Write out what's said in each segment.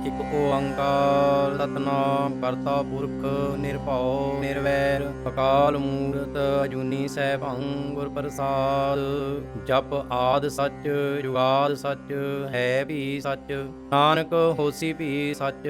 ਇਕ ਓੰਕਾਰ ਸਤਿਨਾਮ ਕਰਤਾ ਪੁਰਖ ਨਿਰਭਉ ਨਿਰਵੈਰ ਅਕਾਲ ਮੂਰਤ ਅਜੂਨੀ ਸੈਭੰ ਗੁਰ ਪ੍ਰਸਾਦ। ਜਪ ਆਦ ਸੱਚ ਜੁਗਾਦ ਸੱਚ ਹੈ ਵੀ ਸੱਚ, ਨਾਨਕ ਹੋਸੀ ਵੀ ਸੱਚ।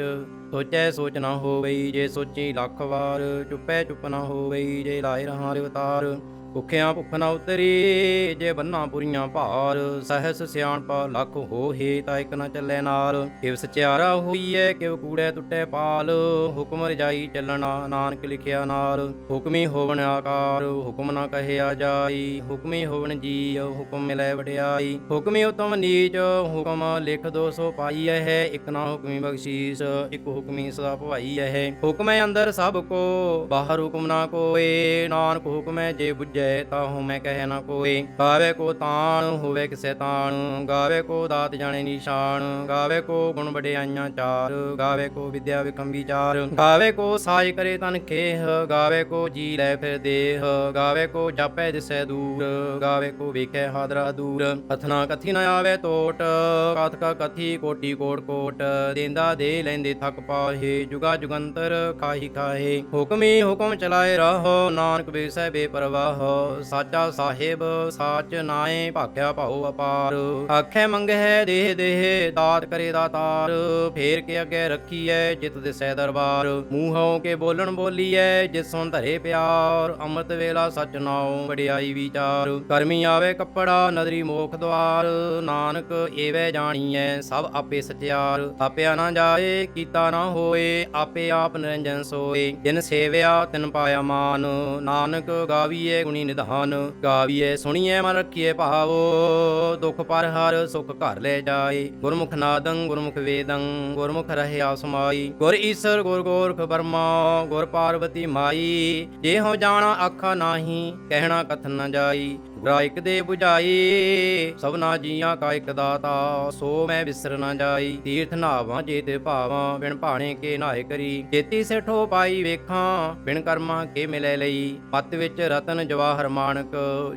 ਸੋਚੈ ਸੋਚ ਨਾ ਹੋਵਈ ਜੇ ਸੋਚੀ ਲੱਖ ਵਾਰ, ਚੁੱਪੈ ਚੁੱਪ ਨਾ ਹੋਵਈ ਜੇ ਲਾਏ ਰਹਾਂ ਅਵਤਾਰ। ਭੁੱਖਿਆਂ ਭੁੱਖ ਨਾ ਉਤਰੀ ਜੇ ਬੰਨਾ ਪੁਰੀਆਂ ਭਾਰ, ਸਹਿਸ ਸਿਆਣਪਾ ਲੱਖ ਹੋਹੇ ਤਾਂ ਇਕ ਨਾ ਚੱਲੇ ਨਾਲ। ਕਿਵ ਸਚਿਆਰਾ ਹੋਈਐ ਕਿਵ ਕੂੜੈ ਟੁੱਟੈ ਪਾਲ, ਹੁਕਮ ਰਜਾਈ ਚੱਲਣਾ ਨਾਨਕ ਲਿਖਿਆ ਨਾਲ। ਹੁਕਮੀ ਹੋਵਣ ਆਕਾਰ ਹੁਕਮ ਨਾ ਕਹਿਆ ਜਾਈ, ਹੁਕਮੀ ਹੋਵਣ ਜੀਅ ਹੁਕਮ ਮਿਲੈ ਵਡਿਆਈ। ਹੁਕਮੀ ਉਤਮ ਨੀਚ ਹੁਕਮ ਲਿਖ ਦੋ ਸੋ ਪਾਈਐ ਹੈ, ਇਕ ਨਾ ਹੁਕਮੀ ਬਖਸ਼ੀਸ ਇਕ ਹੁਕਮੀ ਸਦਾ ਭਵਾਈਐ ਹੈ। ਹੁਕਮੈ ਅੰਦਰ ਸਭ ਕੋ ਬਾਹਰ ਹੁਕਮ ਨਾ ਕੋਇ, ਨਾਨਕ ਹੁਕਮੈ ਜੇ ਬੁੱਝੈ ਤਾ ਹਉਮੈ ਕਹਿ ਨਾ ਕੋਇ। ਗਾਵੇ ਕੋ ਤਾਣ ਹੋਵੇ ਕਿਸੈ ਤਾਣ, ਗਾਵੇ ਕੋ ਦਾਤ ਜਾਣੇ ਨਿਸ਼ਾਨ। ਗਾਵੇ ਕੋ ਗੁਣ ਵਡਿਆਈਆਂ ਚਾਰ, ਗਾਵੇ ਕੋ ਵਿਦਿਆ ਵਿਕਮ ਵਿਚਾਰ। ਗਾਵੇ ਕੋ ਸਾਜ ਕਰੇ ਤਨ ਖੇਹ, ਗਾਵੇ ਕੋ ਜੀ ਲੈ ਫਿਰ ਦੇਹ। ਗਾਵੇ ਕੋ ਜਾਪੈ ਦਿਸੈ ਦੂਰ, ਗਾਵੇ ਕੋ ਵੇਖੈ ਹਾਦਰਾ ਦੂਰ। ਕਥਨਾ ਕਥੀ ਨ ਆਵੇ ਟੋਟ, ਕਥ ਕਾ ਕਥੀ ਕੋਟੀ ਕੋਟ ਕੋਟ। ਦੇਂਦਾ ਦੇ ਲੈਂਦੇ ਥਕ ਪਾਹੇ, ਜੁਗਾ ਜੁਗੰਤਰ ਖਾਹੀ ਖਾਹੇ। ਹੁਕਮੀ ਹੁਕਮ ਚਲਾਏ ਰਹੋ, ਨਾਨਕ ਬੇਸੈ ਬੇਪਰਵਾਹ। ਸਾਚਾ ਸਾਹਿਬ ਸਾਚ ਨਾਏ ਭਾਖਿਆ ਭਾਉ ਅਪਾਰ। ਆਖੇ ਮੰਗਹਿ ਦੇਹ ਦੇਹ ਦਾਤ ਕਰੇ ਦਾਤਾਰ, ਫੇਰ ਕੇ ਅੱਗੇ ਰੱਖੀਐ ਜਿਤ ਦਿਸੈ ਦਰਬਾਰ। ਮੂੰਹੋਂ ਕੇ ਬੋਲਣ ਬੋਲੀਐ ਜਿਤ ਸੁਣ ਧਰੇ ਪਿਆਰ, ਅੰਮ੍ਰਿਤ ਵੇਲਾ ਸਚ ਨਾਉ ਵਡਿਆਈ ਵਿਚਾਰ। ਕਰਮੀ ਆਵੇ ਕੱਪੜਾ ਨਦਰੀ ਮੋਖ ਦੁਆਰ, ਨਾਨਕ ਏਵੈ ਜਾਣੀਐ ਸਭ ਆਪੇ ਸਚਿਆਰ। ਥਾਪਿਆ ਨਾ ਜਾਏ ਕੀਤਾ ਨਾ ਹੋਏ, ਆਪੇ ਆਪ ਨਿਰੰਜਨ ਸੋਏ। ਜਿਨ ਸੇਵਿਆ ਤਿਨ ਪਾਇਆ ਮਾਨ, ਨਾਨਕ ਗਾਵੀਐ ਗੁਣੀ ਨਿਧਾਨ। ਗਾਵੀਐ ਸੁਣੀਐ ਮਨ ਰੱਖੀਐ ਭਾਵ, ਦੁਖ ਪਰ ਹਰ ਸੁਖ ਘਰ ਲੈ ਜਾਏ। ਗੁਰਮੁਖ ਨਾਦੰ ਗੁਰਮੁਖ ਵੇਦੰ ਗੁਰਮੁਖ ਰਹਿਆ ਸਮਾਈ। ਗੁਰ ਈਸਰ ਗੁਰ ਗੋਰਖ ਬਰਮਾ ਗੁਰ ਪਾਰਵਤੀ ਮਾਈ। ਜਿਹੋ ਜਾਣਾ ਆਖਾ ਨਾਹੀ ਕਹਿਣਾ ਕਥਨ ਨ ਜਾਈ। ਗੁਰਾ ਇਕ ਦੇ 부ਝਾਈ ਸਭਨਾ ਜੀਆਂ ਕਾ ਇਕ ਦਾਤਾ, ਸੋ ਮੈਂ ਵਿਸਰ ਨ ਜਾਈ। ਤੀਰਥ ਨਾਵਾਂ ਜੇ ਤੇ ਭਾਵਾਂ ਬਿਨ ਭਾਣੇ ਕੇ ਨਾਏ ਕਰੀ। ਚੇਤੀ ਸਿਠੋ ਪਾਈ ਵੇਖਾਂ ਬਿਨ ਕਰਮਾਂ ਕੇ ਮਿਲੈ ਲਈ। ਪਤ ਵਿੱਚ ਰਤਨ ਜਵਾਹਰ ਮਾਣਕ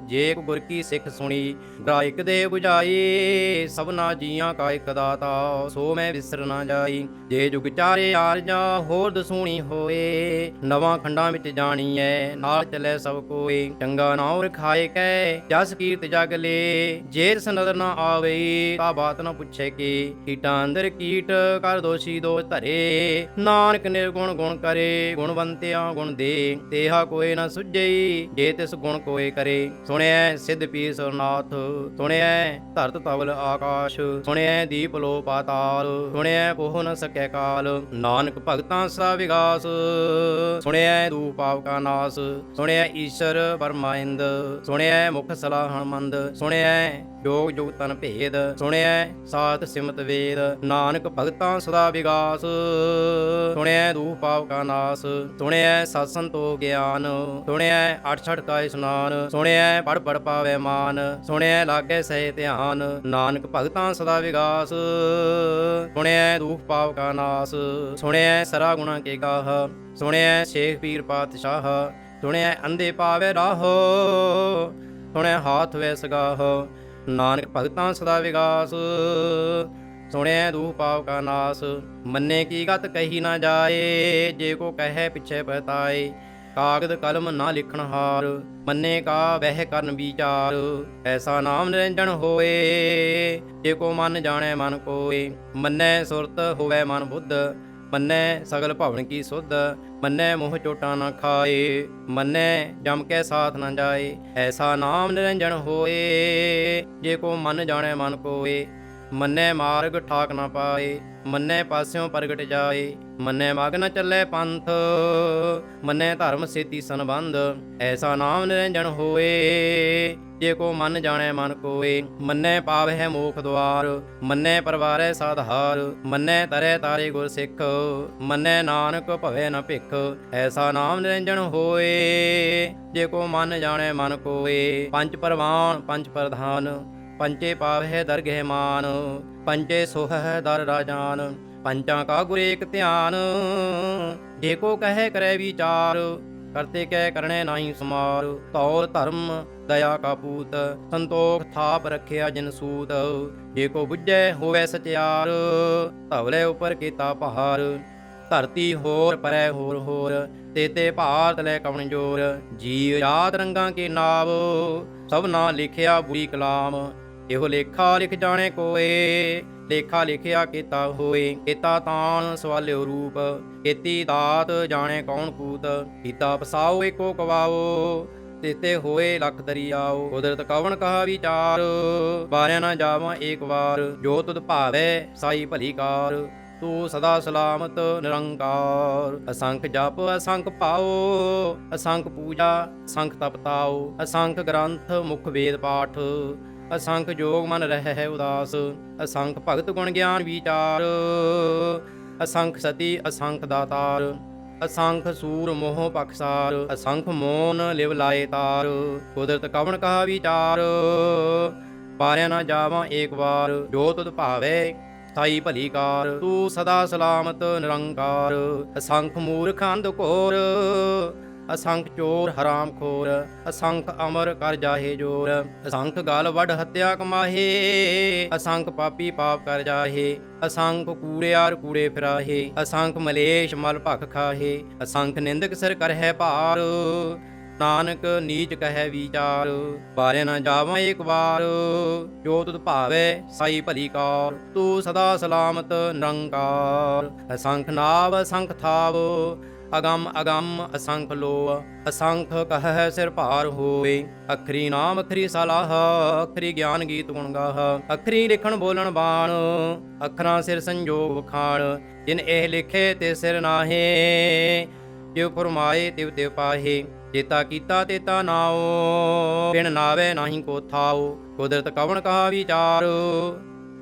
ਜੇ ਗੁਰ ਕੀ ਸਿੱਖ ਸੁਣੀ। ਗੁਰਾ ਇਕ ਦੇ 부ਝਾਈ ਸਭਨਾ ਜੀਆਂ ਕਾ ਇਕ ਦਾਤਾ, ਸੋ ਮੈਂ ਵਿਸਰ ਨ ਜਾਈ। ਜੇ ਜੁਗ ਚਾਰੇ ਆਰਜਾਂ ਹੋਰ ਦਸੂਣੀ ਹੋਏ, ਨਵਾਂ ਖੰਡਾਂ ਵਿੱਚ ਜਾਣੀਐ ਨਾਲ ਚੱਲੇ ਸਭ ਕੋਏ। ਚੰਗਾ ਨਾਉ ਰਖਾਏ ਕੈ ਜਸ ਕੀਰਤ ਜਗ ਲੇ, ਜੇ ਤਿਸ ਨਦਰ ਨ ਆਵਈ ਤਾ ਬਾਤ ਨ ਪੁੱਛੇ ਕੀ। ਕੀਟਾਂ ਅੰਦਰ ਕੀਟ ਕਰ ਦੋਸ਼ੀ ਦੋਸ਼ ਧਰੇ, ਨਾਨਕ ਨਿਰਗੁਣ ਗੁਣ ਕਰੇ ਗੁਣਵੰਤਿਆਂ ਗੁਣ ਦੇ। ਤੇਹਾ ਕੋਇ ਨ ਸੁਝਈ ਜੇ ਤਿਸ ਗੁਣ ਕੋਇ ਕਰੇ। ਸੁਣਿਐ ਸਿੱਧ ਪੀਰ ਸਰਨਾਥ ਸੁਣਿਐ ਧਰਤ ਤਵਲ ਆਕਾਸ਼। ਸੁਣਿਐ ਦੀਪ ਲੋ ਪਾਤਾਲ ਸੁਣਿਐ ਪੋਹ ਨ ਸਕੈ ਕਾਲ। ਨਾਨਕ ਭਗਤਾਂ ਸਦਾ ਵਿਗਾਸ ਸੁਣਿਐ ਦੂਖ ਪਾਪ ਕਾ ਨਾਸ। ਸੁਣਿਐ ਈਸ਼ਰ ਪਰਮਾਇੰਦ ਸੁਣਿਐ ਮੁਖ ਸਲਾਹਣ ਮੰਦ। ਸੁਣਿਐ ਜੋਗ ਜੁਗ ਤਨ ਭੇਦ ਸੁਣਿਐ ਸਾਤ ਸਿਮਤ ਵੇਦ। ਨਾਨਕ ਭਗਤਾਂ ਸਦਾ ਵਿਗਾਸ ਸੁਣਿਐ ਦੂਖ ਪਾਪ ਕਾ ਨਾਸ। ਸੁਣਿਐ ਸਤ ਸੰਤੋਖ ਗਿਆਨ ਸੁਣਿਐ ਅਠ ਛਠ ਕਾ ਇਸਨਾਨ। ਸੁਣਿਐ ਪੜ ਪੜ ਪਾਵੈ ਮਾਨ ਸੁਣਿਐ ਲਾਗੇ ਸਹਿ ਧਿਆਨ। ਨਾਨਕ ਭਗਤਾਂ ਸਦਾ ਵਿਗਾਸ ਸੁਣਿਐ ਦੂਖ ਪਾਪ ਕਾ ਨਾਸ। ਸੁਣਿਐ ਸਰਾ ਗੁਣਾ ਕੇ ਗਾਹ ਸੁਣਿਐ ਸ਼ੇਖ ਪੀਰ ਪਾਤਸ਼ਾਹ। ਸੁਣਿਐ ਅੰਧੇ ਪਾਵੈ ਰਾਹ ਸੁਣਿਐ ਹਾਥ ਵੈ ਸਗਾਹ। ਨਾਨਕ ਭਗਤਾਂ ਸਦਾ ਵਿਗਾਸ ਸੁਣਿਐ ਦੂਖ ਪਾਪ ਕਾ ਨਾਸ। ਮੰਨੇ ਕੀ ਗਤ ਕਹੀ ਨਾ ਜਾਏ, ਜੇ ਕੋ ਕਹੈ ਪਿਛੈ ਪਛਤਾਏ। ਕਾਗਦ ਕਲਮ ਨਾ ਲਿਖਣ ਹਾਰ ਮੰਨੇ ਕਾ ਵਹਿ ਕਰਨ ਵਿਚਾਰ। ਐਸਾ ਨਾਮ ਨਿਰੰਜਨ ਹੋਏ, ਜੇ ਕੋ ਮਨ ਜਾਣੈ ਮਨ ਕੋਇ। ਮੰਨੈ ਸੁਰਤ ਹੋਵੈ ਮਨ ਬੁੱਧ ਮੰਨੈ ਸਗਲ ਭਵਨ ਕੀ ਸੁਧ। ਮੰਨੈ ਮੋਹ ਚੋਟਾਂ ਨਾ ਖਾਏ ਮੰਨੈ ਜਮ ਕੈ ਸਾਥ ਨ ਜਾਏ। ਐਸਾ ਨਾਮ ਨਿਰੰਜਨ ਹੋਏ, ਜੇ ਕੋ ਮਨ ਜਾਣੈ ਮਨ ਕੋਇ। ਮੰਨੈ ਮਾਰਗ ਠਾਕ ਨਾ ਪਾਏ ਮੰਨੈ ਪਾਸਿਓਂ ਪ੍ਰਗਟ ਜਾਏ। ਮੰਨੈ ਮਗ ਨ ਚੱਲੈ ਪੰਥ ਮੰਨੈ ਧਰਮ ਸੇਤੀ ਸੰਬੰਧ। ਐਸਾ ਨਾਮ ਨਿਰੰਜਨ ਹੋਏ, ਜੇ ਕੋ ਮਨ ਜਾਣੈ ਮਨ ਕੋਇ। ਮੰਨੈ ਪਾਵਹਿ ਮੋਖ ਦੁਆਰ ਮੰਨੈ ਪਰਵਾਰੈ ਸਾਧਾਰ। ਮੰਨੈ ਤਰੈ ਤਾਰੇ ਗੁਰ ਸਿੱਖ ਮੰਨੈ ਨਾਨਕ ਭਵੈ ਨ ਭਿਖ। ਐਸਾ ਨਾਮ ਨਿਰੰਜਨ ਹੋਏ, ਜੇ ਕੋ ਮਨ ਜਾਣੈ ਮਨ ਕੋਇ। ਪੰਚ ਪਰਵਾਨ ਪੰਚ ਪ੍ਰਧਾਨ ਪੰਚੇ ਪਾਵਹਿ ਦਰਗਹਿ ਮਾਨ। ਪੰਚੇ ਸੋਹਹਿ ਦਰ ਰਾਜਾਨ ਪੰਚਾਂ ਕਾ ਗੁਰ ਏਕ ਧਿਆਨ। ਜੇ ਕੋ ਕਹੈ ਕਰੈ ਵਿਚਾਰ ਕਰਤੇ ਕੈ ਕਰਣੈ ਨਾਹੀ ਸਮਾਰ। ਤੌਲ ਧਰਮ ਦਇਆ ਕਾ ਪੂਤ। ਸੰਤੋਖ ਥਾਪ ਰੱਖਿਆ ਜਿਨ ਸੂਤ। ਜੇ ਕੋ ਬੁੱਝੈ ਹੋਵੇ ਸਚਿਆਰ, ਧਵਲੇ ਉਪਰ ਕੀਤਾ ਪਹਾਰ। ਧਰਤੀ ਹੋਰ ਪਰੈ ਹੋਰ ਹੋਰ, ਤੇਤੇ ਭਾਰਤ ਲੈ ਕਵਣ ਜੋਰ। ਜੀਵ ਜਾਤ ਰੰਗਾਂ ਕੇ ਨਾਵ, ਸਭਨਾ ਲਿਖਿਆ ਬੁਰੀ ਕਲਾਮ। ਇਹੋ ਲੇਖਾ ਲਿਖ ਜਾਣੇ ਕੋਏ, ਲੇਖਾ ਲਿਖਿਆ ਕੀਤਾ ਹੋਏ। ਕੀਤਾ ਤਾਣ ਸਵਾਲਿਓ ਰੂਪ, ਕੀਤੀ ਦਾਤ ਜਾਣੇ ਕੌਣ ਕੂਤ। ਕੀਤਾ ਪਸਾਓ ਏਕੋ ਕਵਾਓ, ਤੇਤੇ ਹੋਏ ਲੱਖ ਦਰਿਆਓ। ਕੁਦਰਤ ਕਵਣ ਕਹਾ ਵਿਚਾਰ, ਬਾਰਿਆ ਨਾ ਜਾਵਾਂ ਏਕ ਵਾਰ। ਜੋ ਤੁਧ ਭਾਵੈ ਸਾਈ ਭਲੀ ਕਾਰ, ਤੂੰ ਸਦਾ ਸਲਾਮਤ ਨਿਰੰਕਾਰ। ਅਸੰਖ ਜਪ ਅਸੰਖ ਪਾਓ, ਅਸੰਖ ਪੂਜਾ ਅਸੰਖ ਤਪ ਤਾਓ। ਅਸੰਖ ਗ੍ਰੰਥ ਮੁਖ ਵੇਦ ਪਾਠ, ਅਸੰਖ ਜੋਗ ਮਨ ਰਹਿ ਉਦਾਸ। ਅਸੰਖ ਭਗਤ ਗੁਣ ਗਿਆਨ ਵਿਚਾਰ, ਅਸੰਖ ਸਤੀ ਅਸੰਖ ਦਾਤਾਰ। ਅਸੰਖ ਸੂਰ ਮੋਹ ਪਖਸਾਰ, ਅਸੰਖ ਮੋਨ ਲਿਵ ਲਾਏ ਤਾਰ। ਕੁਦਰਤ ਕਵਣ ਕਹਾ ਵਿਚਾਰ, ਪਾਰਿਆ ਨਾ ਜਾਵਾਂ ਏਕ ਵਾਰ। ਜੋ ਤੁਧ ਭਾਵੈ ਸਾਈ ਭਲੀ ਕਾਰ, ਤੂੰ ਸਦਾ ਸਲਾਮਤ ਨਿਰੰਕਾਰ। ਅਸੰਖ ਮੂਰਖ ਅੰਧ ਘੋਰ, ਅਸੰਖ ਚੋਰ ਹਰਾਮ ਖੋਰ। ਅਸੰਖ ਅਮਰ ਕਰ ਜਾਹੇ ਜੋਰ, ਅਸੰਖ ਗਲ ਵੱਢ ਹੱਤਿਆ ਕਮਾਹੇ। ਅਸੰਖ ਪਾਪੀ ਪਾਪ ਕਰ ਜਾਹੇ, ਅਸੰਖ ਕੂੜਿਆਰ ਕੂੜੇ ਫਿਰਾਹੇ। ਅਸੰਖ ਮਲੇਸ਼ ਮਲ ਭਖ ਖਾਹੇ, ਅਸੰਖ ਨਿੰਦਕ ਸਿਰ ਕਰਹਿ ਭਾਰ। ਨਾਨਕ ਨੀਚ ਕਹਿ ਵਿਚਾਰ, ਬਾਰਿਆ ਨਾ ਜਾਵਾਂ ਏਕ ਵਾਰ। ਜੋ ਤੁਧ ਭਾਵੈ ਸਾਈ ਭਲੀ ਕਾਰ, ਤੂੰ ਸਦਾ ਸਲਾਮਤ ਨਿਰੰਕਾਰ। ਅਸੰਖ ਨਾਵ ਅਸੰਖ ਥਾਵ, ਅਗੰਮ ਅਗੰਮ ਅਸੰਖ ਲੋ। ਅਸੰਖ ਕਹਿ ਸਿਰ ਭਾਰ ਹੋਏ, ਅਖਰੀ ਨਾਮ ਅਖਰੀ ਸਲਾਹ। ਅਖਰੀ ਗਿਆਨ ਗੀਤ ਗੁਣ ਗਾਹ, ਅਖਰੀ ਲਿਖਣ ਬੋਲਣ ਬਾਣ। ਅੱਖਰਾਂ ਸਿਰ ਸੰਜੋਗ ਵਖਾਣ, ਜਿਨ ਇਹ ਲਿਖੇ ਤੇ ਸਿਰ ਨਾਹੇ। ਜਿਉ ਫਰਮਾਏ ਤਿਵ ਤਿਵ ਪਾਹੇ, ਚੇਤਾ ਕੀਤਾ ਤੇਤਾ ਨਾਉ। ਬਿਨ ਨਾਵੇ ਨਾਹੀ ਕੋ ਥਾਉ, ਕੁਦਰਤ ਕਵਣ ਕਹਾ ਵਿਚਾਰ।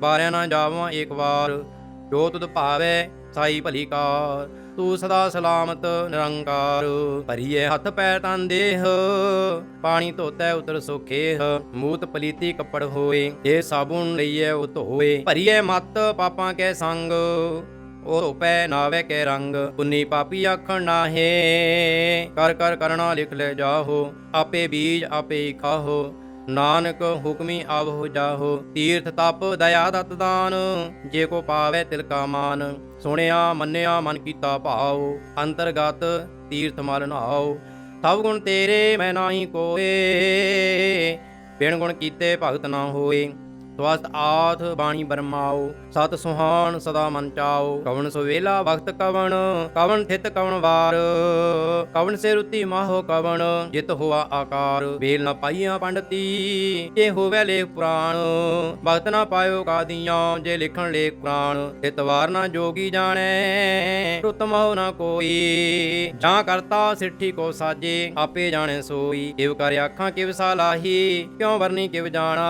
ਬਾਰਿਆ ਨਾ ਜਾਵਾਂ ਏਕ ਵਾਰ, ਜੋ ਤੁਧ ਭਾਵੈ ਸਾਈ ਭਲੀ ਕਾਰ। ਤੂੰ ਸਦਾ ਸਲਾਮਤ ਨਿਰੰਕਾਰ। ਭਰੀਏ ਹੱਥ ਪੈਰ ਤਨ ਦੇਹ, ਪਾਣੀ ਧੋਤੈ ਉਤਰ ਸੋਖੇਹ। ਮੂਤ ਪਲੀਤੀ ਕੱਪੜ ਹੋਏ, ਇਹ ਸਾਬੁਨ ਲਈਏ ਉਹ ਧੋਏ। ਭਰੀਏ ਮਤ ਪਾਪਾਂ ਕੈ ਸੰਗ, ਉਹ ਧੋਪੈ ਨਾਵੇ ਕੇ ਰੰਗ। ਪੁੰਨੀ ਪਾਪੀ ਆਖਣ ਨਾਹੇ, ਕਰ ਕਰ ਕਰਣਾ ਲਿਖ ਲੈ ਜਾਹੋ। ਆਪੇ ਬੀਜ ਆਪੇ ਖਾਹੋ, ਨਾਨਕ ਹੁਕਮੀ ਆਵਹੁ ਜਾਹੋ। ਤੀਰਥ ਤਪ ਦਇਆ ਦਤ ਦਾਨ, ਜੇ ਕੋ ਪਾਵੇ ਤਿਲ ਕਾ ਮਾਨ। ਸੁਣਿਆ ਮੰਨਿਆ ਮਨ ਕੀਤਾ ਭਾਉ, ਅੰਤਰਗਤ ਤੀਰਥ ਮਲ ਨਹਾਉ। ਸਭ ਗੁਣ ਤੇਰੇ ਮੈਂ ਨਾਹੀ ਕੋਏ, ਬਿਨ ਗੁਣ ਕੀਤੇ ਭਗਤ ਨਾ ਹੋਏ। ਸਵਸਤ ਆਥ ਬਾਣੀ ਬਰਮਾਓ, ਸਤ ਸੁਹਾਣ ਸਦਾ ਮਨ ਚਾਓ। ਕਵਣ ਸੁਵੇਲਾ ਵਕਤ ਕਵਣ, ਕਵਣ ਥਿਤ ਕਵਣ ਵਾਰ। ਕਵਣ ਸੇ ਰੁਤੀ ਮਾਹੋ ਕਵਣ, ਜਿਤ ਹੋਆ ਆਕਾਰ। ਵੇਲ ਨਾ ਪਾਈਆਂ ਪੰਡਤੀ, ਜੇ ਹੋਵੇ ਲੇਖ ਪੁਰਾਣ। ਵਕਤ ਨਾ ਪਾਇਓ ਕਾਦੀਆਂ, ਜੇ ਲਿਖਣ ਲੇਖ ਪੁਰਾਣ। ਇਤਵਾਰ ਨਾ ਜੋਗੀ ਜਾਣੈ, ਰੁਤ ਮਹੁ ਨਾ ਕੋਈ। ਜਾਂ ਕਰਤਾ ਸਿੱਠੀ ਕੋ ਸਾਜੇ, ਆਪੇ ਜਾਣੈ ਸੋਈ। ਕਿਵ ਕਰ ਆਖਾਂ ਕਿਵ ਸਾਲਾਹੀ, ਕਿਉ ਵਰਨੀ ਕਿਵ ਜਾਣਾ।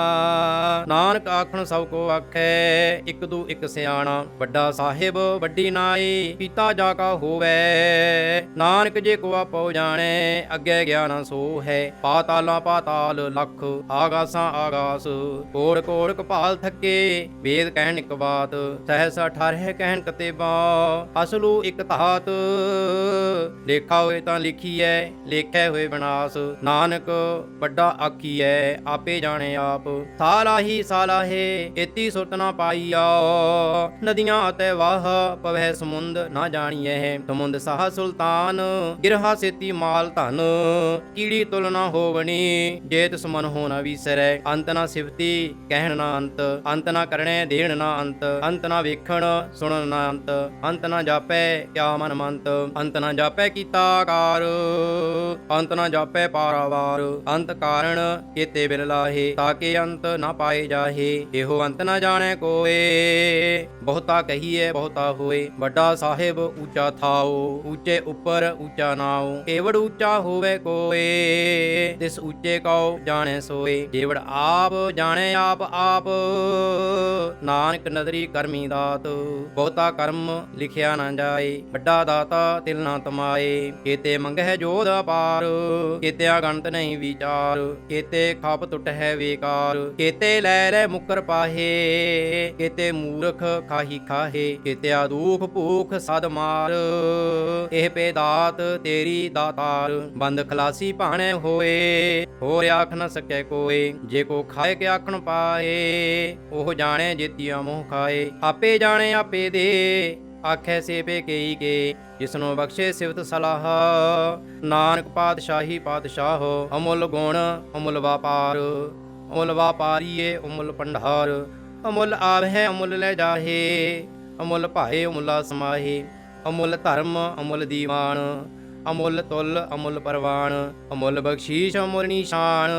ਨਾਨਕ ਆਖਣ ਸਭ ਕੋ ਆਖੈ, ਇਕ ਦੂ ਇਕ ਸਿਆਣਾ। ਵੱਡਾ ਸਾਹਿਬ ਵੱਡੀ ਨਾਈ, ਪੀਤਾ ਜਾ ਕਾ ਹੋਵੈ। ਨਾਨਕ ਜੇ ਕੋ ਆਪੋ ਜਾਣੈ, ਅੱਗੇ ਗਿਆਨ ਸੋ ਹੈ। ਪਾਤਾਲਾਂ ਪਾਤਾਲ ਲਖ, ਆਗਾਸਾਂ ਆਗਾਸ। ਕੋੜ ਕੋੜ ਕਪਾਲ ਥੱਕੇ, ਵੇਦ ਕਹਿਣ ਇਕ ਬਾਤ। ਸਹਿਸਾ ਠਾਰਹਿ ਕਹਿਣ ਕਤੇਬਾ, ਅਸਲੂ ਇਕ ਧਾਤ। ਲੇਖਾ ਹੋਏ ਤਾਂ ਲਿਖੀਐ, ਲੇਖੈ ਹੋਏ ਵਿਨਾਸ਼। ਨਾਨਕ ਵੱਡਾ ਆਖੀਐ, ਆਪੇ ਜਾਣੇ ਆਪ। ਸਾਲਾਹੀ ਸਾਲਾਹੇ, ਏਤੀ ਸੁਰਤ ਨਾ ਪਾਈਆ। ਨਦੀਆਂ ਅਤੇ ਵਾਹ, ਪਵਹਿ ਸਮੁੰਦ ਨਾ ਜਾਣੀਐ। ਸਮੁੰਦ ਸਾਹ ਸੁਲਤਾਨ, ਗਿਰਹਾ ਸੇਤੀ ਮਾਲ ਧਨ। ਕੀੜੀ ਤੁਲ ਨਾ ਹੋਵਣੀ, ਜੇ ਤਿਸ ਮਨ ਹੋ ਨਾ ਵੀਸਰੈ। ਅੰਤ ਨਾ ਸਿਫਤੀ ਕਹਿਣ ਨਾ ਅੰਤ, ਅੰਤ ਨਾ ਕਰਣੈ ਦੇਣ ਨਾ ਅੰਤ। ਅੰਤ ਨਾ ਵੇਖਣ ਸੁਣਨ ਨਾ ਅੰਤ, ਅੰਤ ਨਾ ਜਾਪੈ ਕਿਆ ਮਨ ਮੰਤ। ਅੰਤ ਨਾ ਜਾਪੈ ਕੀਤਾ ਆਕਾਰ, ਅੰਤ ਨਾ ਜਾਪੈ ਪਾਰਾਵਾਰ। ਅੰਤ ਕਾਰਣ ਕੀਤੇ ਬਿਨ ਲਾਹੇ, ਤਾਕੇ ਅੰਤ ਨਾ ਪਾਏ ਜਾਹੇ। ਇਹੋ ਅੰਤ ਨਾ ਜਾਣੈ ਕੋਏ, ਬਹੁਤਾ ਕਹੀਏ ਬਹੁਤਾ ਹੋਏ। ਵੱਡਾ ਸਾਹਿਬ ਉੱਚਾ ਥਾਉ, ਉੱਚੇ ਉੱਪਰ ਉੱਚਾ ਨਾਉ। ਕੇਵੜ ਉੱਚਾ ਹੋਵੇ ਕੋਏ, ਤਿਸ ਉੱਚੇ ਕਉ ਜਾਣੈ ਸੋਏ। ਕੇਵੜ ਆਪ ਜਾਣੈ ਆਪ ਆਪ, ਨਾਨਕ ਨਦਰੀ ਕਰਮੀ ਦਾਤ। ਬਹੁਤਾ ਕਰਮ ਲਿਖਿਆ ਨਾ ਜਾਏ, ਵੱਡਾ ਦਾਤਾ ਤਿਲ ਨਾ ਤਮਾਏ। ਕੇਤੇ ਮੰਗਹਿ ਜੋਧ ਅਪਾਰ, ਕੇਤਿਆ ਗਣਤ ਨਹੀਂ ਵਿਚਾਰ। ਕੇਤੇ ਖਪ ਟੁੱਟ ਹੈ ਵੇਕਾਰ, ਕੇਤੇ ਲੈ ਲੈ ਆਖੈ ਮੁਕਰ ਪਾਹੇ, ਕਿਤੇ ਮੂਰਖ ਖਾਹੀ ਖਾਹੇ, ਕਿਤੇ ਦੁਖ ਭੂਖ ਸਦ ਮਾਰ। ਇਹ ਪੇਦਾਤ ਤੇਰੀ ਦਾਤਾਰ, ਬੰਦ ਖਲਾਸੀ ਭਾਣੇ ਹੋਏ, ਹੋਰ ਆਖ ਨ ਸਕੈ ਕੋਏ। ਜੇ ਕੋ ਖਾਏ ਕੇ ਆਖਣ ਪਾਏ, ਉਹ ਜਾਣੇ ਜੇਤੀਆ ਮੋਹ ਖਾਏ। ਆਪੇ ਜਾਣੇ ਆਪੇ ਦੇ, ਆਖੈ ਸੇਪੇ ਕਈ ਕੇ, ਜਿਸਨੂੰ ਬਖਸ਼ੇ ਸਿਵਤ ਸਲਾਹ। ਨਾਨਕ ਪਾਤਸ਼ਾਹੀ ਪਾਤਸ਼ਾਹ, ਅਮੁੱਲ ਗੁਣ ਅਮੁੱਲ ਵਾਪਾਰ। ਅਮੁੱਲ ਵਾਪਾਰੀਏ ਅਮੁੱਲ ਭੰਡਾਰ, ਅਮੁੱਲ ਆਵਹਿ ਅਮੁੱਲ ਲੈ ਜਾਹੇ। ਅਮੁੱਲ ਭਾਏ ਅਮੁੱਲਾ ਸਮਾਹੇ, ਅਮੁੱਲ ਧਰਮ ਅਮੁੱਲ ਦੀਵਾਨ। ਅਮੁੱਲ ਤੁਲ ਅਮੁੱਲ ਪਰਵਾਨ, ਅਮੁੱਲ ਬਖਸ਼ੀਸ਼ ਅਮੁੱਲ ਨਿਸ਼ਾਨ।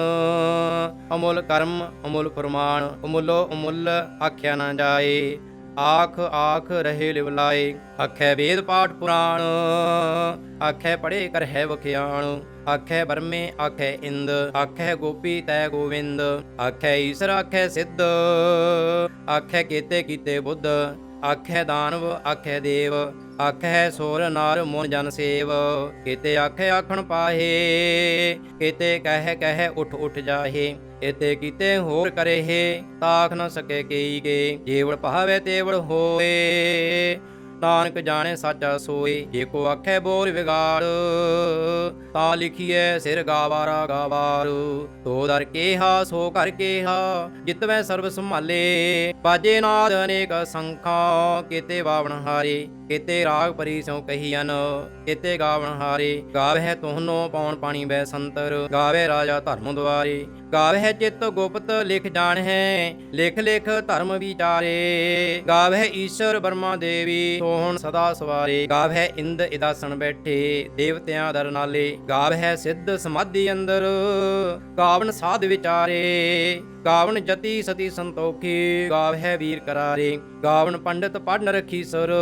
ਅਮੁੱਲ ਕਰਮ ਅਮੁੱਲ ਫਰਮਾਨ, ਅਮੁੱਲੋ ਅਮੁੱਲ ਆਖਿਆ ਨਾ ਜਾਏ। ਆਖ ਆਖ ਰਹੇ ਲਿਵਲਾਏ, ਆਖੈ ਵੇਦ ਪਾਠ ਪੁਰਾਣ। ਆਖੈ ਪੜ੍ਹੇ ਕਰਹਿ ਵਖਿਆਣ, ਆਖੈ ਬਰਮੇ ਆਖੈ ਇੰਦ। ਆਖੈ ਗੋਪੀ ਤੈ ਗੋਵਿੰਦ, ਆਖੈ ਈਸਰ ਆਖੈ ਸਿੱਧ। ਆਖੈ ਕੀਤੇ ਕੀਤੇ ਬੁੱਧ, ਆਖੈ ਦਾਨਵ ਆਖੈ ਦੇਵ। ਆਖੈ ਸੋਰ ਨਾਰ ਮੁਨ ਜਨ ਸੇਵ, ਕੀਤੇ ਆਖੈ ਆਖਣ ਪਾਹੇ। ਕੀਤੇ ਕਹਿ ਕਹਿ ਉਠ ਉਠ ਜਾਹੇ, ਇਤੇ ਕੀਤੇ ਹੋਰ ਕਰੇਹੇ। ਤਾਖ ਨ ਸਕੇ ਕਈ ਕੇ, ਜੇਵੜ ਭਾਵੇ ਤੇਵੜ ਹੋਏ। ਨਾਨਕ ਜਾਣੇ ਸਾਚਾ ਸੋਏ, ਜੇ ਕੋ ਆਖੈ ਬੋਲ ਵਿਗਾੜ। ਤਾਂ ਲਿਖੀਐ ਸਿਰ ਗਾਵਾਰਾ ਗਾਵਾਰ, ਤੋ ਦਰ ਕੇਹਾ ਸੋ ਕਰ ਕੇਹਾ। ਜਿਤਵੈ ਸਰਬ ਸੰਭਾਲੇ, ਬਾਜੇ ਨਾਦ ਅਨੇਕ ਸੰਖਾਂ। ਕੀਤੇ ਬਾਵਣ ਹਾਰੇ, ਕੀਤੇ ਰਾਗ ਪਰੀ ਸੋ ਕਹੀਅਨ। ਕੀਤੇ ਗਾਵਣ ਹਾਰੇ, ਗਾਵਹਿ ਤੋਹਨੋ ਪੌਣ ਪਾਣੀ ਬੈ ਸੰਤਰ। ਗਾਵੇ ਰਾਜਾ ਧਰਮ ਦੁਆਰੇ, ਗਾਵਹਿ ਚਿਤ ਗੁਪਤ ਲਿਖ ਜਾਣਹਿ। ਲਿਖ ਲਿਖ ਧਰਮ ਵਿਚਾਰੇ, ਗਾਵਹਿ ਈਸ਼ਰ ਬਰਮਾ ਦੇਵੀ ਸੋਹਣ ਸਦਾ ਸਵਾਰੇ। ਗਾਵਹਿ ਇੰਦ ਇਦਾਸਣ ਬੈਠੇ, ਦੇਵਤਿਆਂ ਦਰ ਨਾਲੇ। ਗਾਵਹਿ ਸਿੱਧ ਸਮਾਧੀ ਅੰਦਰ, ਗਾਵਨ ਸਾਧ ਵਿਚਾਰੇ। ਗਾਵਨ ਜਤੀ ਸਤੀ ਸੰਤੋਖੀ, ਗਾਵਹਿ ਵੀਰ ਕਰਾਰੇ। ਗਾਵਨ ਪੰਡਤ ਪੜ੍ਹਨ ਰਖੀ ਸਰ,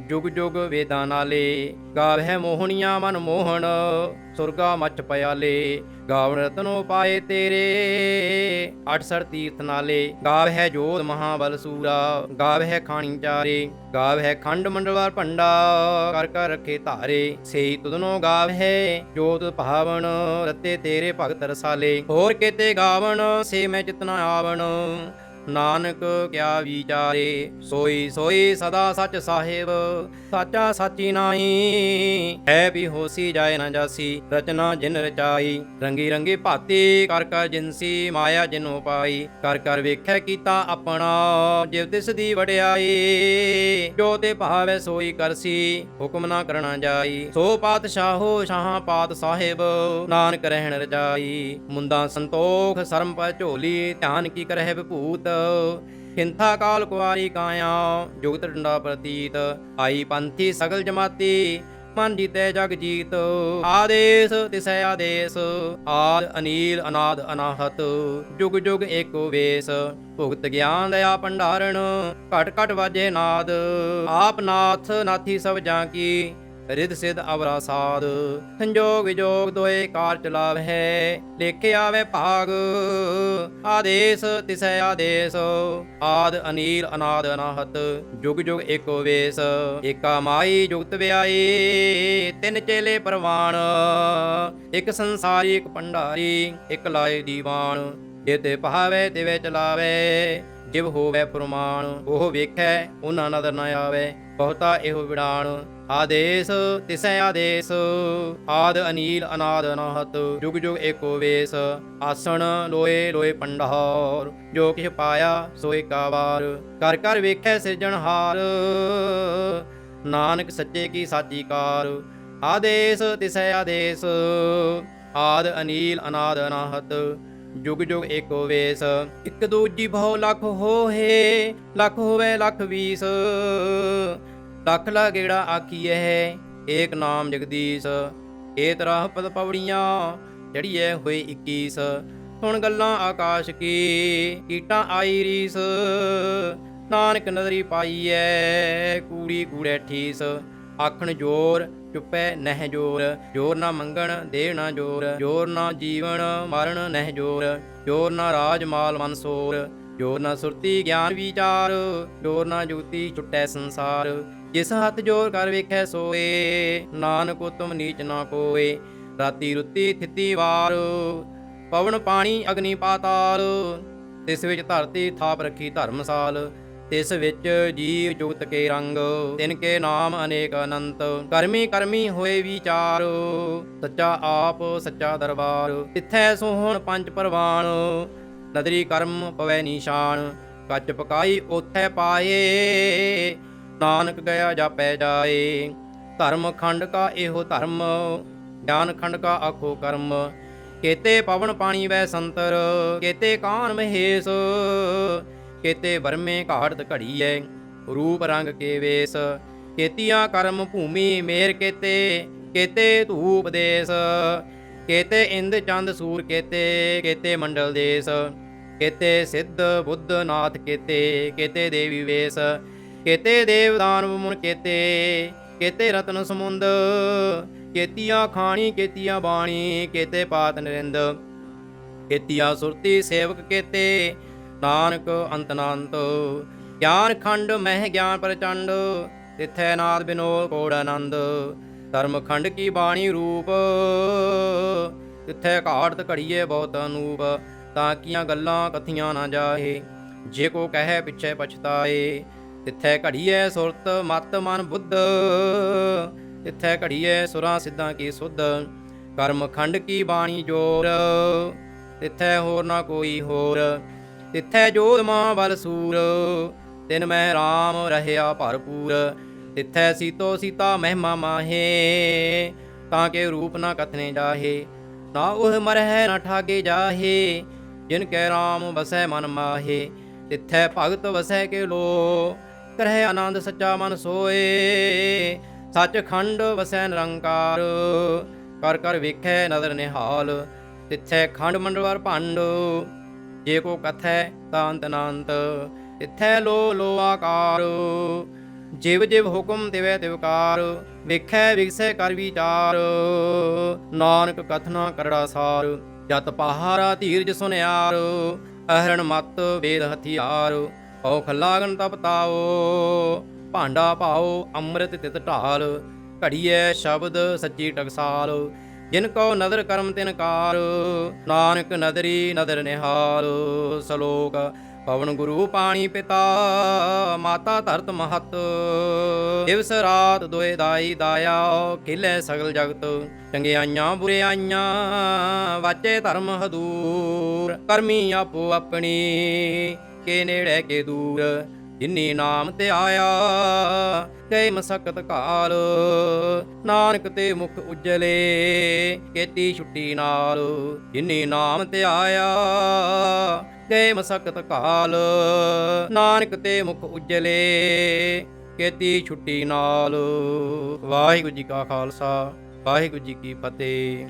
ਜੁਗ ਜੁਗ ਵੇਦਾਂ ਨਾਲੇ। ਗਾਵਹਿ ਮੋਹਣੀਆਂ ਮਨ ਮੋਹਣ, ਸੁਰਗਾ ਮੱਚ ਪਿਆਲੇ। ਗਾਵਨ ਰਤਨੋ ਪਾਏ ਤੇਰੇ, 68 ਤੀਰਥ ਨਾਲੇ। ਗਾਵਹਿ ਜੋਧ ਮਹਾਬਲ ਸੂਰਾ, ਗਾਵਹਿ ਖਾਣੀ ਚਾਰੇ। ਗਾਵਹਿ ਖੰਡ ਮੰਡਲਵਾਰ ਭੰਡਾ, ਕਰ ਕਰ ਰੱਖੇ ਧਾਰੇ। ਸੇਈ ਤੁਧਨੋ ਗਾਵਹਿ ਜੋ ਤੁਧ ਭਾਵਨ, ਰਤੇ ਤੇਰੇ ਭਗਤ ਰਸਾਲੇ। ਹੋਰ ਕੀਤੇ ਗਾਵਨ ਸੇ ਮੈਂ ਚਿਤਨਾ ਆਵਣ। ਨਾਨਕ ਕਿਆ ਵਿਚਾਰੇ, ਸੋਈ ਸੋਈ ਸਦਾ ਸੱਚ ਸਾਹਿਬ। ਸਾਚਾ ਸਾਚੀ ਨਾਹੀ, ਹੈ ਵੀ ਹੋਸੀ ਜਾਏ ਨਾ ਜਾਸੀ। ਰਚਨਾ ਜਿਨ ਰਚਾਈ, ਰੰਗੀ ਰੰਗੀ ਭਾਤੀ। ਕਰ ਕਰ ਜਿਨਸੀ ਮਾਇਆ ਜਿਨੋ ਪਾਈ। ਕਰ ਕਰ ਵੇਖੈ ਕੀਤਾ ਆਪਣਾ, ਜਿਵ ਤਿਸ ਦੀ ਵਡਿਆਈ। ਜੋ ਤੇ ਭਾਵੈ ਸੋਈ ਕਰਸੀ, ਹੁਕਮ ਨਾ ਕਰਨਾ ਜਾਈ। ਸੋ ਪਾਤਸ਼ਾਹੋ ਸ਼ਾਹਾਂ ਪਾਤ ਸਾਹਿਬ, ਨਾਨਕ ਰਹਿਣ ਰਜਾਈ। ਮੁੰਦਾ ਸੰਤੋਖ ਸਰਮ ਪਰ ਝੋਲੀ, ਧਿਆਨ ਕੀ ਕਰਹਿ ਵਿਭੂਤ। ਖਿੰਥਾ ਕਾਲ ਕੁਆਰੀ ਕਾਇਆ, ਜੁਗਤ ਡੰਡਾ ਪ੍ਰਤੀਤ। ਆਈ ਪੰਥੀ ਸਗਲ ਜਮਾਤੀ, ਮਨ ਜੀਤੈ ਜਗ ਜੀਤ। ਆਦੇਸ ਤਿਸੈ ਆਦੇਸ, ਆਦ ਅਨੀਲ ਅਨਾਦ ਅਨਾਹਤ। ਜੁਗ ਜੁਗ ਏਕੋ ਵੇਸ, ਭੁਗਤ ਗਿਆਨ ਦਇਆ ਭੰਡਾਰਨ। ਘਟ ਘਟ ਵਾਜੇ ਨਾਦ, ਆਪ ਨਾਥ ਨਾਥੀ ਸਭ ਜਾਂ ਕੀ। ਰਿਧ ਸਿਧ ਅਵਰਾ ਸਾਧ, ਸੰਜੋਗ ਵਿਜੋਗ ਦੋਏ ਕਾਰ ਚਲਾਵਹਿ। ਲੇਖੇ ਆਵੇ ਭਾਗ, ਆਦੇਸ ਤਿਸੈ ਆਦੇਸ। ਆਦ ਅਨੀਲ ਅਨਾਦ ਅਨਾਹਤ, ਜੁਗ ਜੁਗ ਏਕੋ ਵੇਸ। ਏਕਾ ਮਾਈ ਜੁਗਤ ਵਿਆਈ, ਤਿੰਨ ਚੇਲੇ ਪ੍ਰਵਾਨ। ਇੱਕ ਸੰਸਾਰੀ ਇੱਕ ਭੰਡਾਰੀ, ਇੱਕ ਲਾਏ ਦੀਵਾਨ। ਜਿਤੇ ਭਾਵੇ ਤਿਵੇਂ ਚਲਾਵੇ, ਜਿਵ ਹੋਵੇ ਫੁਰਮਾਨ। ਉਹ ਵੇਖੈ ਉਹਨਾਂ ਨਦਰ ਨ ਆਵੇ, ਬਹੁਤਾ ਇਹੋ ਵਿਡਾਣ। ਆਦੇਸ ਤਿਸੈ ਆਦੇਸ, ਆਦ ਅਨੀਲ ਅਨਾਦ ਅਨਾਹਤ। ਜੁਗ ਜੁਗ ਏਕੋ ਵੇਸ, ਆਸਣ ਲੋਏ ਲੋਏ ਭੰਡਾਰ। ਜੋ ਕਿਛ ਪਾਇਆ ਸੋ ਏਕਾ ਵਾਰ, ਕਰ ਕਰ ਵੇਖੈ ਸਿਰਜਣਹਾਰ। ਨਾਨਕ ਸੱਚੇ ਕੀ ਸਾਚੀ ਕਾਰ। ਆਦੇਸ ਤਿਸੈ ਆਦੇਸ, ਆਦ ਅਨੀਲ ਅਨਾਦ ਅਨਾਹਤ। ਜੁਗ ਜੁਗ ਏਕੋ ਵੇਸ, ਇੱਕ ਦੂਜੀ ਬਹੁ ਲੱਖ ਹੋਏ। ਲੱਖ ਹੋਵੇ ਲੱਖ 20, ਲੱਖ ਲਾ ਗੇੜਾ ਆਖੀਐ ਏਕ ਨਾਮ ਜਗਦੀਸ਼। ਏ ਤਰ੍ਹਾਂ ਪਦ ਪੌੜੀਆਂ ਚੜੀਐ ਹੋਏ 21। ਸੁਣ ਗੱਲਾਂ ਆਕਾਸ਼ ਕੀ, ਕੀਟਾਂ ਆਈ ਰੀਸ। ਨਾਨਕ ਨਦਰੀ ਪਾਈਐ, ਕੂੜੀ ਕੂੜੈ ਠੀਸ। ਆਖਣ ਜੋਰ ਚੁੱਪੈ ਨਹਿ ਜੋਰ, ਜੋਰ ਨਾ ਮੰਗਣ ਦੇ ਨਾ ਜੋਰ। ਜੋਰ ਨਾ ਜੀਵਨ ਮਰਨ ਨਹਿ ਜੋਰ, ਜੋਰ ਨਾ ਰਾਜ ਮਾਲ ਮਨਸੋਰ। ਜੋਰ ਨਾ ਸੁਰਤੀ ਗਿਆਨ ਵਿਚਾਰ, ਜੋਰ ਨਾ ਜੁਗਤੀ ਛੁਟੈ ਸੰਸਾਰ। ਜਿਸ ਹੱਥ ਜੋਰ ਕਰ ਵੇਖੈ ਸੋਏ, ਨਾਨਕ ਉਤਮ ਨੀਚ ਨਾ ਕੋਏ। ਰਾਤੀ ਰੁੱਤੀ ਥਿਤੀ ਵਾਰ, ਪਵਨ ਪਾਣੀ ਅਗਨੀ ਪਾਤਾਲ। ਤਿਸ ਵਿੱਚ ਧਰਤੀ ਥਾਪ ਰੱਖੀ ਧਰਮਸਾਲ। ਤਿਸ ਵਿੱਚ ਜੀਵ ਜੁਗਤ ਕੇ ਰੰਗ, ਤਿਨ ਕੇ ਨਾਮ ਅਨੇਕ ਅਨੰਤ। ਕਰਮੀ ਕਰਮੀ ਹੋਏ ਵਿਚਾਰ, ਸੱਚਾ ਆਪ ਸੱਚਾ ਦਰਬਾਰ। ਤਿੱਥੈ ਸੋਹਣ ਪੰਜ ਪਰਵਾਨ, ਨਦਰੀ ਕਰਮ ਪਵੈ ਨਿਸ਼ਾਨ। ਕੱਚ ਪਕਾਈ ਓਥੈ ਪਾਏ, ਨਾਨਕ ਗਿਆ ਜਾਪੈ ਜਾਏ। ਧਰਮ ਖੰਡ ਕਾ ਇਹੋ ਧਰਮ, ਗਿਆਨ ਖੰਡ ਕਾ ਆਖੋ ਕਰਮ। ਕੇਤੇ ਪਵਨ ਪਾਣੀ ਵੈ ਸੰਤਰ, ਕੇਤੇ ਕਾਨ ਮਹੇਸ਼। ਕੇਤੇ ਬਰਮੇ ਘਾੜਤ ਘੜੀਐ, ਰੂਪ ਰੰਗ ਕੇ ਵੇਸ। ਕੇਤੀਆਂ ਕਰਮ ਭੂਮੀ ਮੇਰ ਕੇਤੇ, ਕੇਤੇ ਧੂਪ ਦੇਸ। ਕੇਤੇ ਇੰਦ ਚੰਦ ਸੂਰ ਕੇਤੇ, ਕੇਤੇ ਮੰਡਲ ਦੇਸ। ਕੇਤੇ ਸਿੱਧ ਬੁੱਧ ਨਾਥ ਕੇਤੇ, ਕੇਤੇ ਦੇਵੀ ਵੇਸ। ਕੇਤੇ ਦੇਵ ਦਾਨਵ ਮੁਨ ਕੇਤੇ, ਕੇਤੇ ਰਤਨ ਸਮੁੰਦ। ਕੇਤੀਆਂ ਖਾਣੀ ਕੇਤੀਆਂ ਬਾਣੀ, ਕੇਤੇ ਪਾਤ ਨਰਿੰਦ। ਕੇਤੀਆਂ ਸੁਰਤੀ ਸੇਵਕ ਕੇਤੇ, ਨਾਨਕ ਅੰਤ ਨਾਨਤ। ਗਿਆਨ ਖੰਡ ਮਹਿ ਗਿਆਨ ਪ੍ਰਚੰਡ, ਤਿੱਥੈ ਨਾਦ ਬਿਨੋਦ ਕੋੜ ਆਨੰਦ। ਧਰਮ ਖੰਡ ਕੀ ਬਾਣੀ ਰੂਪ, ਤਿੱਥੈ ਘਾੜਤ ਘੜੀਏ ਬਹੁਤ ਅਨੂਪ। ਤਾਂ ਕੀਆਂ ਗੱਲਾਂ ਕਥੀਆਂ ਨਾ ਜਾਹੇ, ਜੇ ਕੋ ਕਹੈ ਪਿਛੈ ਪਛਤਾਏ। ਤਿੱਥੈ ਘੜੀਐ ਸੁਰਤ ਮਤ ਮਨ ਬੁੱਧ, ਤਿੱਥੈ ਘੜੀਐ ਸੁਰਾਂ ਸਿੱਧਾਂ ਕੀ ਸੁਧ। ਕਰਮ ਖੰਡ ਕੀ ਬਾਣੀ ਜੋਰ, ਤਿੱਥੈ ਹੋਰ ਨਾ ਕੋਈ ਹੋਰ। ਤਿੱਥੈ ਜੋਧ ਮਾਂ ਬਲ ਸੂਰ, ਤਿਨ ਮੈਂ ਰਾਮ ਰਹਿਆ ਭਰਪੂਰ। ਤਿੱਥੈ ਸੀਤੋ ਸੀਤਾ ਮਹਿਮਾ ਮਾਹੇ, ਤਾਂ ਕੇ ਰੂਪ ਨਾ ਕਥਨੇ ਜਾਹੇ। ਨਾ ਉਹ ਮਰਹਿ ਨਾ ਠਾਗੇ ਜਾਹੇ, ਜਿਨ ਕੈ ਰਾਮ ਵਸੈ ਮਨ ਮਾਹੇ। ਤਿੱਥੈ ਭਗਤ ਵਸੈ ਕੇ ਲੋ, ਕਰਹਿ ਆਨੰਦ ਸੱਚਾ ਮਨ ਸੋਏ। ਸੱਚ ਖੰਡ ਵਸੈ ਨਿਰੰਕਾਰ, ਕਰ ਕਰ ਵੇਖੈ ਨਦਰ ਨਿਹਾਲ। ਤਿੱਥੈ ਖੰਡ ਮੰਡਲਵਾਰ ਭੰਡ, ਜੇ ਕੋ ਕਥੈ ਤਾਂ ਅੰਤ ਅਨੰਤ। ਤਿੱਥੈ ਲੋ ਲੋ ਆਕਾਰ, ਜਿਵ ਜਿਵ ਹੁਕਮ ਤਿਵੈ ਤਿਵਕਾਰ। ਵੇਖੈ ਵਿਗਸੈ ਕਰ ਵਿਚਾਰ, ਨਾਨਕ ਕਥਨਾ ਕਰੜਾ ਸਾਰ। ਜਤ ਪਹਾਰਾ ਧੀਰਜ ਸੁਨਿਆਰ, ਅਹਰਣ ਮਤ ਵੇਦ ਹਥਿਆਰ। ਔਖ ਲਾਗਨ ਤਪ ਤਾਓ, ਭਾਂਡਾ ਪਾਓ ਅੰਮ੍ਰਿਤ ਤਿਤ ਢਾਲ। ਘੜੀਐ ਸ਼ਬਦ ਸੱਚੀ ਟਕਸਾਲ, ਜਿਨ ਕੋ ਨਦਰ ਕਰਮ ਤਿਨ ਕਾਰ। ਨਾਨਕ ਨਦਰੀ ਨਦਰ ਨਿਹਾਲ। ਸਲੋਕ ਪਵਨ ਗੁਰੂ ਪਾਣੀ ਪਿਤਾ, ਮਾਤਾ ਧਰਤ ਮਹਤ। ਦਿਵਸ ਰਾਤ ਦੋਇ ਦਾਈ ਦਾਇਆ, ਖਿਲੇ ਸਗਲ ਜਗਤ। ਚੰਗਿਆਈਆਂ ਬੁਰਿਆਈਆਂ ਵਾਚੇ ਧਰਮ ਹਦੂਰ। ਕਰਮੀ ਆਪੋ ਆਪਣੀ, ਕੇ ਨੇੜੇ ਕੇ ਦੂਰ। ਜਿਨੀ ਨਾਮ ਤੇ ਆਇਆ, ਗਏ ਮਸਕਤ ਕਾਲ। ਨਾਨਕ ਤੇ ਮੁਖ ਉਜਲੇ, ਕੀਤੀ ਛੁੱਟੀ ਨਾਲ। ਜਿਨੀ ਨਾਮ ਤੇ ਆਇਆ, ਗਏ ਮਸਕਤ ਕਾਲ। ਨਾਨਕ ਤੇ ਮੁਖ ਉਜਲੇ, ਕੀਤੀ ਛੁੱਟੀ ਨਾਲ। ਵਾਹਿਗੁਰੂ ਜੀ ਕਾ ਖਾਲਸਾ, ਵਾਹਿਗੁਰੂ ਜੀ ਕੀ ਫਤਿਹ।